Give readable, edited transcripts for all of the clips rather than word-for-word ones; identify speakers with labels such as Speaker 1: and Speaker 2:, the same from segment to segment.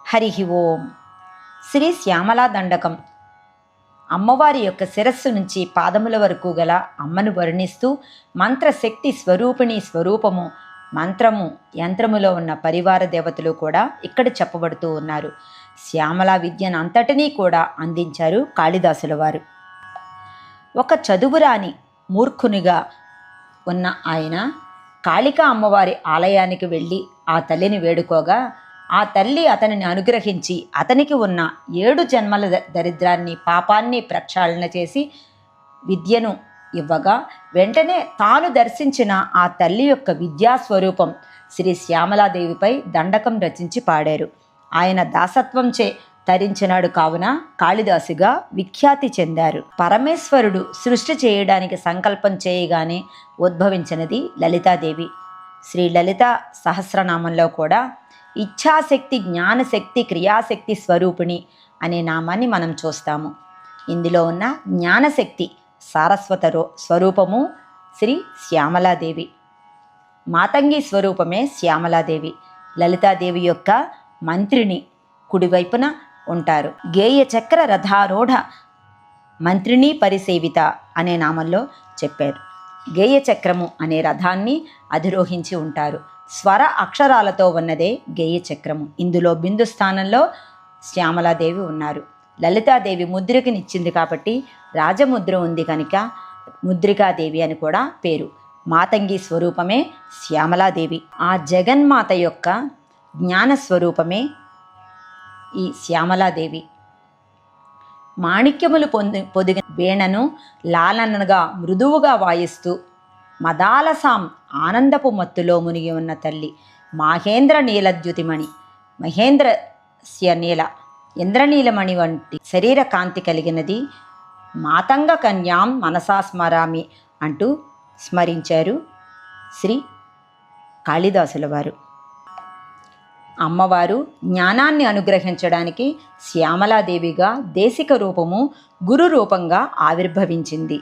Speaker 1: హరి ఓం. శ్రీ శ్యామలా దండకం. అమ్మవారి యొక్క శిరస్సు నుంచి పాదముల వరకు గల అమ్మను వర్ణిస్తూ మంత్రశక్తి స్వరూపిణి స్వరూపము, మంత్రము, యంత్రములో ఉన్న పరివార దేవతలు కూడా ఇక్కడ చెప్పబడుతూ ఉన్నారు. శ్యామలా విద్యను అంతటినీ కూడా అందించారు కాళిదాసుల వారు. ఒక చదువురాని మూర్ఖునిగా ఉన్న ఆయన కాళికా అమ్మవారి ఆలయానికి వెళ్ళి ఆ తల్లిని వేడుకోగా ఆ తల్లి అతనిని అనుగ్రహించి అతనికి ఉన్న 7 జన్మల దరిద్రాన్ని, పాపాన్ని ప్రక్షాళన చేసి విద్యను ఇవ్వగా వెంటనే తాను దర్శించిన ఆ తల్లి యొక్క విద్యాస్వరూపం శ్రీ శ్యామలాదేవిపై దండకం రచించి పాడారు. ఆయన దాసత్వంచే తరించినాడు కావున కాళిదాసుగా విఖ్యాతి చెందారు. పరమేశ్వరుడు సృష్టి చేయడానికి సంకల్పం చేయగానే ఉద్భవించినది లలితాదేవి. శ్రీ లలిత సహస్రనామంలో కూడా ఇచ్ఛాశక్తి, జ్ఞానశక్తి, క్రియాశక్తి స్వరూపిణి అనే నామాన్ని మనం చూస్తాము. ఇందులో ఉన్న జ్ఞానశక్తి సారస్వత స్వరూపము శ్రీ శ్యామలాదేవి. మాతంగి స్వరూపమే శ్యామలాదేవి. లలితాదేవి యొక్క మంత్రిని కుడివైపున ఉంటారు. గేయ చక్ర రథారూఢ మంత్రిని పరిసేవిత అనే నామంలో చెప్పారు. గేయ చక్రము అనే రథాన్ని అధిరోహించి ఉంటారు. స్వర అక్షరాలతో ఉన్నదే గేయ చక్రము. ఇందులో బిందు స్థానంలో శ్యామలాదేవి ఉన్నారు. లలితాదేవి ముద్రికనిచ్చింది కాబట్టి రాజముద్ర ఉంది కనుక ముద్రికాదేవి అని కూడా పేరు. మాతంగి స్వరూపమే శ్యామలాదేవి. ఆ జగన్మాత యొక్క జ్ఞాన స్వరూపమే ఈ శ్యామలాదేవి. మాణిక్యములు పొదిగిన వీణను లాలనగా మృదువుగా వాయిస్తూ మదాలసాం ఆనందపు మత్తులో మునిగి ఉన్న తల్లి మాహేంద్ర నీలద్యుతిమణి, మహేంద్రస్య నీల, ఇంద్రనీలమణి వంటి శరీర కాంతి కలిగినది. మాతంగ కన్యాం మనసా స్మరామి అంటూ స్మరించారు శ్రీ కాళిదాసుల వారు. అమ్మవారు జ్ఞానాన్ని అనుగ్రహించడానికి శ్యామలాదేవిగా దేశిక రూపము గురు రూపంగా ఆవిర్భవించింది.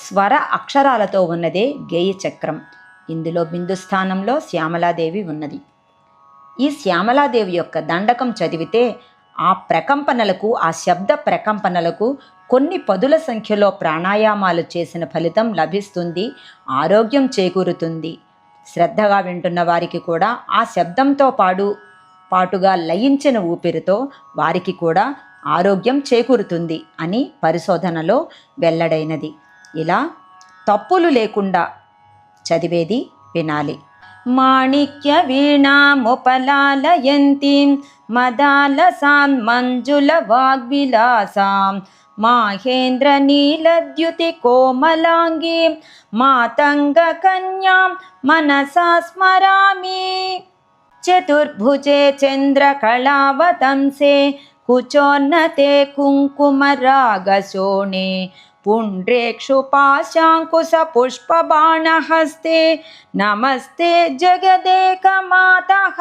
Speaker 1: స్వర అక్షరాలతో ఉన్నదే గేయ చక్రం. ఇందులో బిందు స్థానంలో శ్యామలాదేవి ఉన్నది. ఈ శ్యామలాదేవి యొక్క దండకం చదివితే ఆ ప్రకంపనలకు, ఆ శబ్ద ప్రకంపనలకు కొన్ని పదుల సంఖ్యలో ప్రాణాయామాలు చేసిన ఫలితం లభిస్తుంది, ఆరోగ్యం చేకూరుతుంది. శ్రద్ధగా వింటున్న వారికి కూడా ఆ శబ్దంతో పాటుగా లయించిన ఊపిరితో వారికి కూడా ఆరోగ్యం చేకూరుతుంది అని పరిశోధనలో వెల్లడైనది. ఇలా తప్పులు లేకుండా చదివేది వినాలి. మాణిక్య వీణాముపలాలయంతీం మదాలసాన్ మంజుల వాగ్విలాసాం మాహేంద్ర నీలద్యుతి కోమలాంగీ మాతంగ కన్యాం మనసా స్మరామి. చతుర్భుజే చంద్రకళావతంసే కుచోన్నతే కుంకుమరాగశోణే పుండ్రేక్షుపాశాంకుశ పుష్పబాణహస్తే నమస్తే జగదేకమాతః.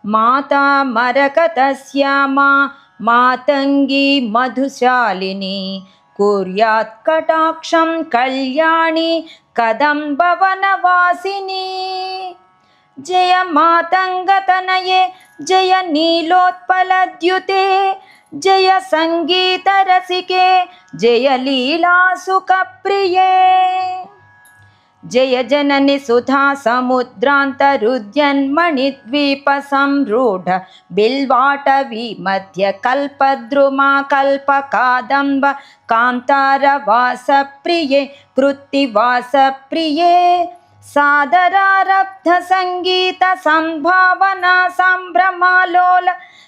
Speaker 1: మాతా మరకతశ్యామా మాతంగి మధుశాలిని కుర్యాత్ కటాక్షం కళ్యాణి కదంబవనవాసిని. జయ మాతంగతనయే జయ నీలోత్పలద్యుతే జయ సంగీత రసికే జయ లీలాసుఖప్రియే. జయ జనని సుధా సముద్రాంతరుద్యన్మణిద్వీప సంరూఢ బిల్వాటవీ మధ్య కల్పద్రుమా కల్పకాదంబ కాంతారవాస ప్రియే కృత్తివాస ప్రియే. సాదరారబ్ధ సంగీత సంభావనా సంభ్రమాలోల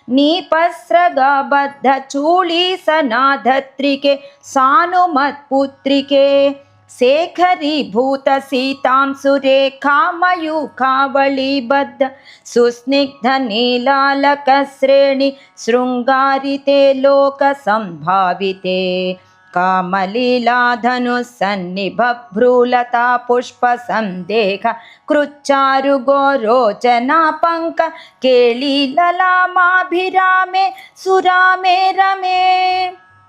Speaker 1: నీపస్రగబద్ధ చూళీసనాధత్రికే సానుమత్పుత్రికే. శేఖరీభూత సీతాంశురేఖామయూఖావళీబద్ధ సుస్నిగ్ధ నీలాలక శ్రేణి శృంగారితే లోక సంభావితే. కామలీలాధను సన్నిభ్రూలతా పుష్ప సందేహ కృచ్చారు గోరోచనా పంక కేళీలలామాభిరామే సురామే రమే.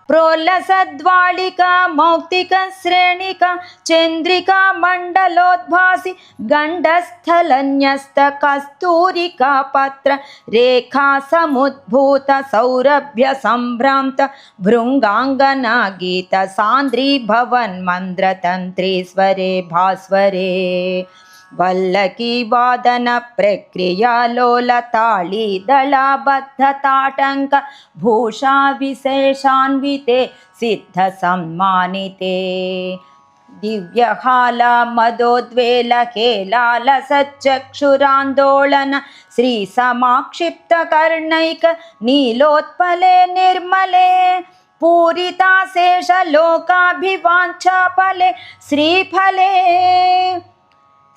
Speaker 1: प्रोल्लसद्वालिका मौक्तिकश्रेणिका चन्द्रिका मण्डलोद्भासि गण्डस्थलन्यस्तकस्तूरिका पत्र रेखा समुद्भूत सौरभ्य सम्भ्रान्त भृङ्गाङ्गना गीत सान्द्री भवन्मन्द्रतन्त्रीस्वरे भास्वरे वल्लकी वादन प्रक्रिया लोलताळी दलाबद्धताटङ्क भूषा विशेषान्विते सिद्ध सम्मानिते दिव्यहाला मदोद्वेलकेलालसच्चक्षुरान्दोलन श्रीसमाक्षिप्तकर्णैक नीलोत्पले निर्मले पूरिताशेषलोकाभिवाञ्छाफले श्रीफले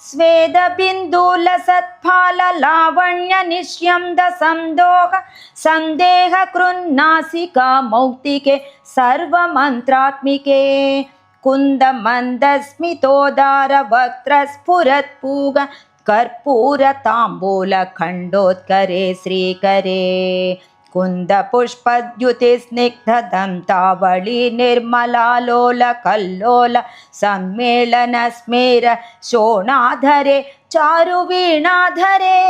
Speaker 1: स्वेदबिन्दुलसत्फललावण्यनिष्यन्द सन्दोह सन्देहकृन्नासिका मौक्तिके सर्वमन्त्रात्मिके कुन्दमन्दस्मितोदारवक्त्रस्फुरत्पूग कर्पूरताम्बूलखण्डोत्करे श्रीकरे कुन्दपुष्पद्युतिस्निग्धदन्तावळी निर्मलालोलकल्लोल सम्मेलनस्मेर शोणाधरे चारुवीणाधरे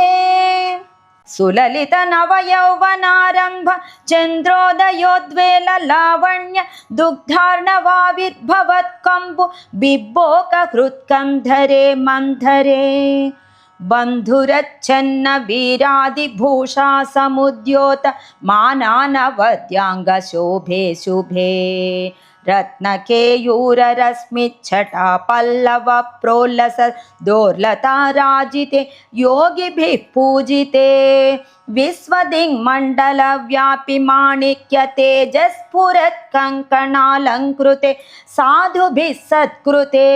Speaker 1: सुललित नवयौवनारम्भ चन्द्रोदयोद्वेल लावण्य दुग्धार्णवाविर्भवत्कम्बु बिब्बोकहृत्कन्धरे मन्धरे बन्धुरच्छन्न वीरादिभूषा समुद्योत मानानवद्यांगशोभे शुभे रत्नकेयूररश्मिच्छटा पल्लव प्रोल्लस दोर्लताराजिते योगिभिः पूजिते विश्वदिङ्मण्डलव्यापि माणिक्य तेजस्फुरत्कङ्कणालङ्कृते साधुभिः सत्कृते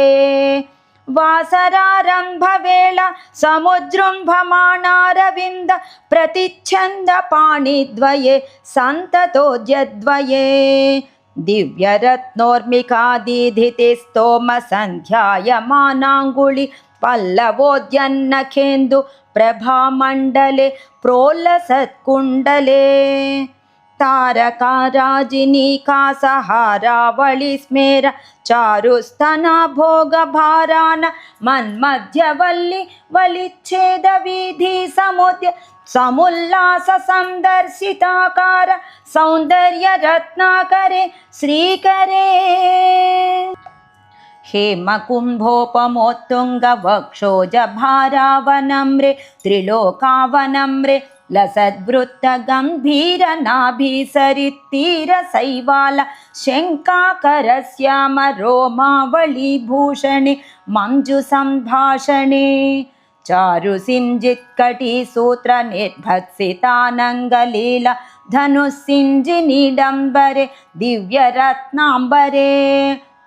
Speaker 1: वासरारम्भवेला समुजृम्भमाणारविन्द प्रतिच्छन्द पाणिद्वये सन्ततोद्यद्वये दिव्यरत्नोर्मिकादीधिते स्तोमसन्ध्यायमानाङ्गुलि पल्लवोद्यन्नखेन्दु प्रभामण्डले प्रोल्लसत्कुण्डले तारकाराजिनीकासहारावळिस्मेर चारुस्तना भोगभारान मन्मध्यवल्लि वलिच्छेदवीधि समुद्य समुल्लास संदर्शिताकार सौन्दर्यरत्नाकरे श्रीकरे हेमकुम्भोपमोत्तुङ्गवक्षोजभारावनम्रे त्रिलोकावनम्रे लसद्वृत्तगम्भीरनाभिसरित्तीरशैवाल शङ्काकरश्याम रोमावळीभूषणे मञ्जुसम्भाषणे चारुसिञ्जित्कटिसूत्रनिर्भत्सितानङ्गलीला धनुस्सिञ्जिनीडम्बरे दिव्यरत्नाम्बरे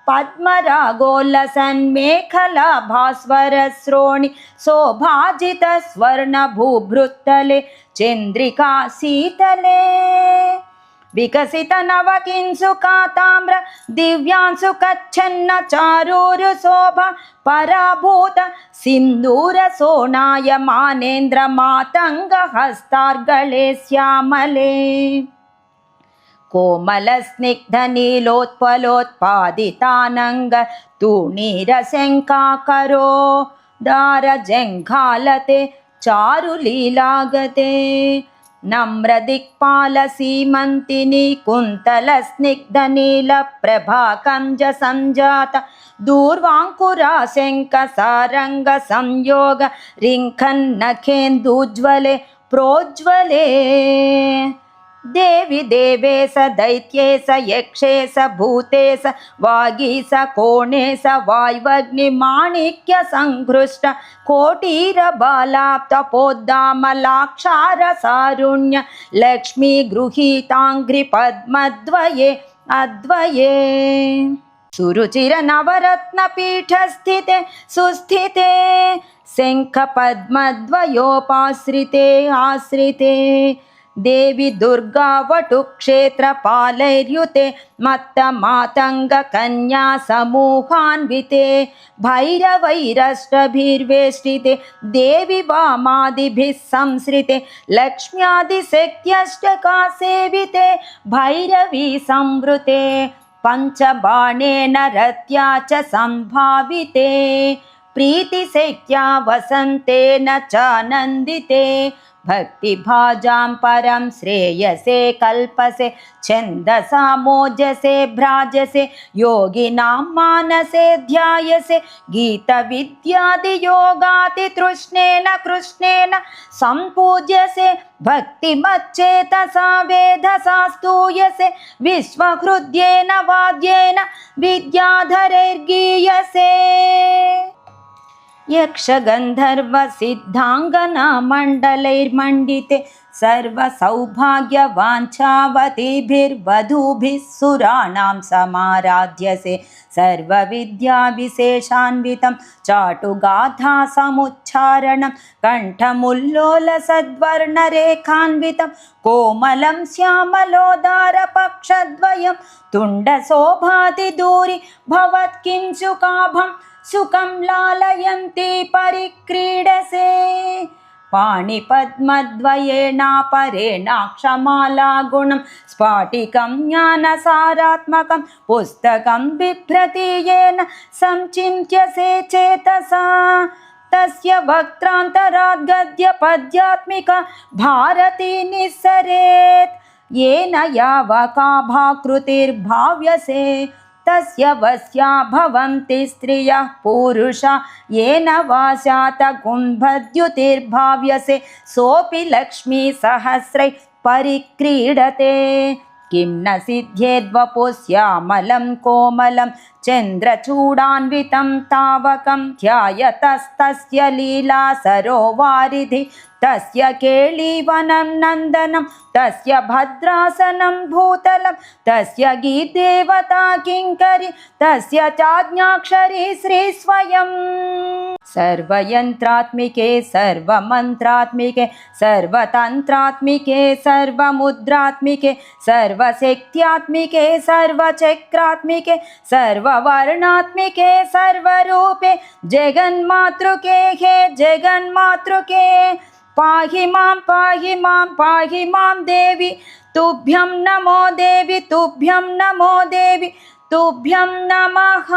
Speaker 1: पद्मरागोल्लसन्मेखला भास्वरश्रोणि शोभाजितस्वर्णभूभृत्तले चन्द्रिका शीतले विकसितनवकिंसुका ताम्र दिव्यांशुकच्छन्न चारूरुशोभा पराभूत सिन्दूरसोणायमानेन्द्रमातङ्गहस्तार्गले श्यामले कोमलस्निग्धनीलोत्पलोत्पादितानङ्ग तूणीरशङ्काकरो दारजङ्घालते चारुलीलागते नम्रदिक्पालसीमन्तिनी कुन्तलस्निग्धनीलप्रभाकञ्जसञ्जात दूर्वाङ्कुरा शङ्खसारङ्गसंयोग रिङ्खन्नखेन्दुज्ज्वले प्रोज्ज्वले देवि देवेश दैत्येश यक्षेश भूतेश वागीश कोणेश वाय्वग्निमाणिक्य संघृष्ट कोटीरबालाप्तपोद्दामलाक्षारसारुण्य लक्ष्मी गृहीताङ्घ्रिपद्मद्वये अद्वये सुरुचिर नवरत्नपीठस्थिते सुस्थिते शङ्खपद्मद्वयोपाश्रिते आश्रिते देवी दुर्गा वटुक्षेत्रपालैर्युते मत्तमातङ्गकन्या समूहान्विते भैरवैरष्टभिर्वेष्टिते देवी वामादिभिः संसृते लक्ष्म्यादिशक्त्यष्टका सेविते भैरवी संवृते पञ्चबाणेन रत्या च सम्भाविते प्रीतिशक्त्या वसन्तेन च नन्दिते भक्तिभाजां परं श्रेयसे कल्पसे छन्दसा मोजसे भ्राजसे योगिनां मानसे ध्यायसे गीतविद्यादियोगातितृष्णेन कृष्णेन सम्पूज्यसे भक्तिमच्चेतसा वेधसा स्तूयसे विश्वहृद्येन वाद्येन विद्याधरैर्गीयसे यक्षगन्धर्वसिद्धाङ्गनामण्डलैर्मण्डिते सर्वसौभाग्यवाञ्छावतीभिर्वधूभिः सुराणां समाराध्यसे सर्वविद्याविशेषान्वितं चाटुगाथासमुच्चारणं कण्ठमुल्लोलसद्वर्णरेखान्वितं कोमलं श्यामलोदारपक्षद्वयं तुण्डशोभातिदूरि भवत्किंशुकाभं सुखं लालयन्ती परिक्रीडसे पाणिपद्मद्वयेनापरेणाक्षमालागुणं स्फाटिकं ज्ञानसारात्मकं पुस्तकं बिभ्रति येन संचिन्त्यसे चेतसा तस्य वक्त्रान्तरात् गद्यपद्यात्मिका भारती निस्सरेत् येन यावकाभाकृतिर्भाव्यसे तस्य वश्या भवन्ति स्त्रियः पुरुषा येन वाशातकुम्भद्युतिर्भाव्यसे सोऽपि लक्ष्मीसहस्रै परिक्रीडते किं न सिद्ध्येद्वपुश्यामलं कोमलं चन्द्रचूडान्वितं तावकं ध्यायतस्तस्य लीलासरो वारिधि तस्य केळीवनं नन्दनं तस्य भद्रासनं भूतलं तस्य गीदेवता किङ्करी तस्य चाज्ञाक्षरी श्रीस्वयम् सर्वयन्त्रात्मिके सर्वमन्त्रात्मिके सर्वतन्त्रात्मिके सर्वमुद्रात्मिके सर्वशक्त्यात्मिके सर्वचक्रात्मिके सर्ववर्णात्मिके सर्वरूपे जगन्मातृके हे जगन्मातृके पाहि मां देवी तुभ्यं नमो देवी तुभ्यं नमो देवी तुभ्यं नमः।